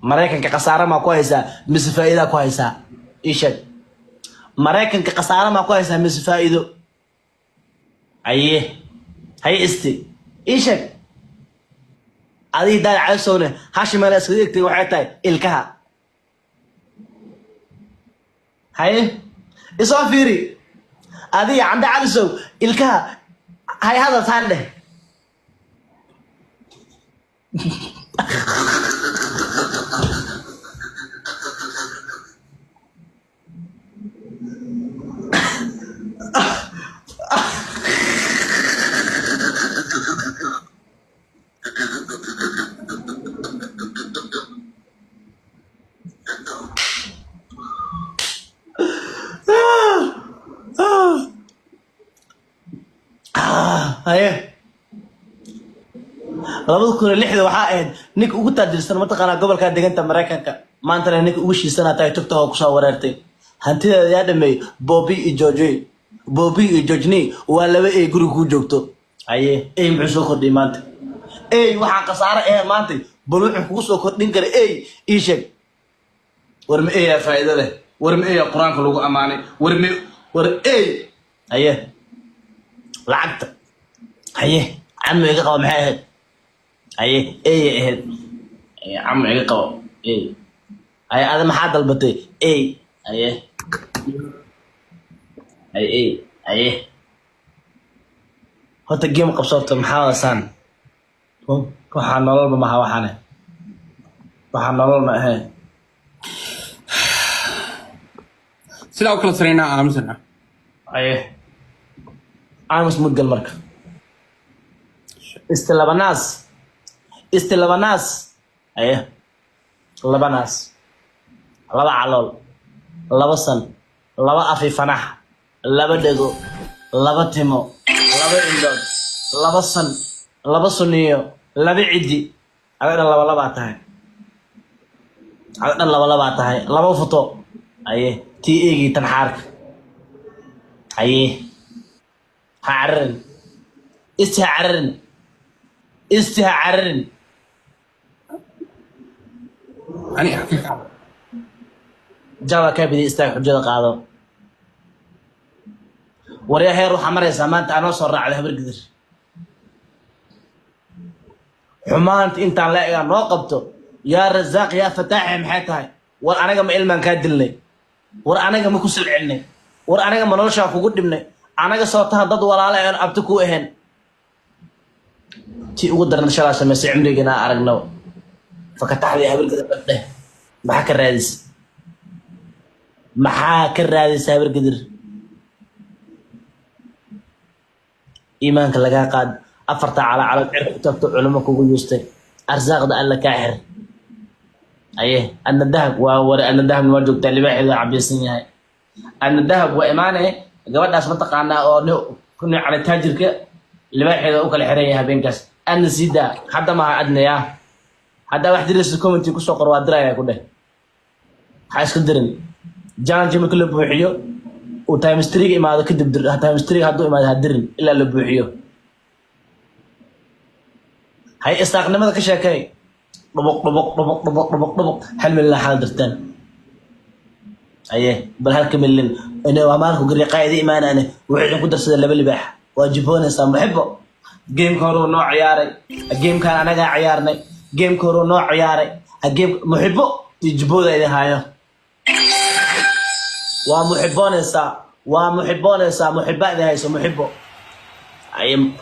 maraykanka khasaare ma ku haysaa mise faa'iido ku haysaa ii sheeg maraykanka khasaare ma ku haysaa mise faa'iido aye hay isti ii sheeg adii daal caysowne hashimana iska dhigtay waxay tahay ilkaha haye isoo fiiri adii canda calisow ilkaha hay hada taandhe haye labada kun lixda waxaa ahayd ninka ugu taajirsan mataqaanaa gobolka deganta Mareykanka maanta ninka ugu shiisana tahay TikTok ku soo wareertay hantideeda yaa dhameey Bobby iyo George waa laba ay guriga ku joogto haye ay muxuu soo kordhay maanta ay waxa khasaare ah maanta bal wuxuu kugu soo kordhin karay ay ii sheeg war ma ay faa'iido leh war ma ay quraanka lagu amaanay war ay haye lacagta haye عمو يقطع معاه ايه عمو يقطع ايه هذا ما حد البطي ايه ايه هو تجيم قبصته محاولة سان وحنا نلول ما هو وحنا نلول ما هي سلا وكل سرينا امسنا ايه امس مدقل مركب استلبناس ايه لبناس لبا علول لبا سن لبا افي فنح لبا دغو لبا تيمو لبا اندود لبا سن لبا سنيو لبا عدي هذا لبا تاهي هذا لبا تاهي لبا فوتو ايه تي ايغي تنحارك ايه حارن استهعرن أنا أحكي جوا كابدي استاك حجة قاضو وريا هي روح مرة سامانت أنا صار على هبر قدر حمانت أنت على ناقبته يا رزاق يا فتاح محيطها وأنا جم علما كادلني وأنا جم كسر علني وأنا جم نرشة فوقدمني أنا جم صوتها ضد ولا على أبتكو إهن تي ugu daran shalay sameysay cimrigeena aragno fakataxday habargada badhe maxaa ka raadis habargadir iimaanka laga qaad afarta cala cirku tagto culimo kugu yuustay arsaaqda alla ka xir aye anna dahab ma joogta libaaxida cabisan yahay anna dahab waa imaanay gabadhaas ma taqaanaa oo ku cala taajirka libaaxida u kala xiran yahay habeenkaas أنا زيدا حدا ما أدنى يا حدا واحد يرسل كومنتي كسر قروات دراية كده حاس كدرن جان جيم كله بوحيو وتايم ستريك ما هذا كده بدر تايم ستريك هذا ما هدرن إلا اللي بوحيو هاي استغنى ما ذاك شيء ربق حلم الله حال درتان أيه بالهالكم اللي أنا وأمانك وقري قاعد إيمان أنا وعيد قدر سيد اللي بالباح واجبونه سام محبه جيم كورو نوع عياري الجيم كان أنا قاعد عيارني جيم كورو نوع عياري الجيم محبه يجبوه ذي هايو ومحبون إنسا محبات ذي هايسو محبه أي